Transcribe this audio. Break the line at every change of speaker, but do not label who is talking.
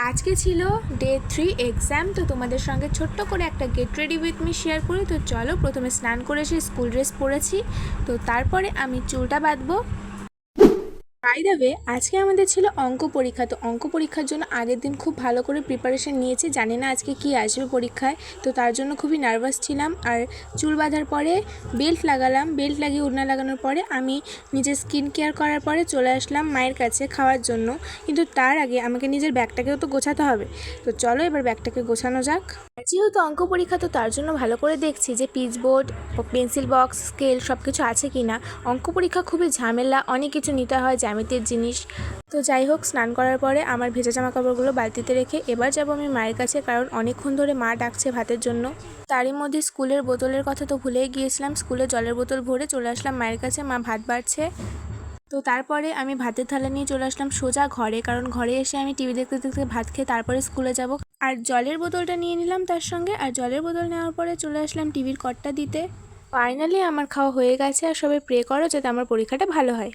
আজকে ছিল day 3 exam. তো তোমাদের সঙ্গে ছোট্ট করে একটা get ready with me share করি। তো চলো, প্রথমে স্নান করে এসে স্কুল ড্রেস পরেছি। তো তারপরে আমি চুলটা বাঁধবো। বাই দ্য ওয়ে, আজকে আমাদের ছিল অঙ্ক পরীক্ষা। তো অঙ্ক পরীক্ষার জন্য আগের দিন খুব ভালো করে প্রিপারেশন নিয়েছি, জানি না আজকে কি আসবে পরীক্ষায়। তো তার জন্য খুবই নার্ভাস ছিলাম। আর চুল বাঁধার পরে বেল্ট লাগালাম, বেল্ট লাগিয়ে ওড়না লাগানোর পরে আমি নিজের স্কিন কেয়ার করার পরে চলে আসলাম মায়ের কাছে খাওয়ার জন্য। কিন্তু তার আগে আমাকে নিজের ব্যাগটাকেও তো গোছাতে হবে। তো চলো এবার ব্যাগটাকে গোছানো যাক। যেহেতু অঙ্ক পরীক্ষা, তো তার জন্য ভালো করে দেখছি যে পিচবোর্ড, পেন্সিল বক্স, স্কেল সব কিছু আছে কি না। অঙ্ক পরীক্ষা খুবই ঝামেলা, অনেক কিছু নিতে হয়, জ্যামিতির জিনিস। তো যাই হোক, স্নান করার পরে আমার ভেজা জামা কাপড়গুলো বালতিতে রেখে এবার যাব আমি মায়ের কাছে, কারণ অনেকক্ষণ ধরে মা ডাকছে ভাতের জন্য। তারই মধ্যে স্কুলের বোতলের কথা তো ভুলেই গিয়েছিলাম, স্কুলে জলের বোতল ভরে চলে আসলাম মায়ের কাছে। মা ভাত বাড়ছে। তো তারপরে আমি ভাতের থালা নিয়ে চলে আসলাম সোজা ঘরে, কারণ ঘরে এসে আমি টিভি দেখতে দেখতে ভাত খেয়ে তারপরে স্কুলে যাব। আর জলের বোতলটা নিয়ে নিলাম তার সঙ্গে। আর জলের বোতল নেওয়ার পরে চলে আসলাম টিভির কর্ডটা দিতে। ফাইনালি আমার খাওয়া হয়ে গেছে। আর সবাই প্রে করো যাতে আমার পরীক্ষাটা ভালো হয়।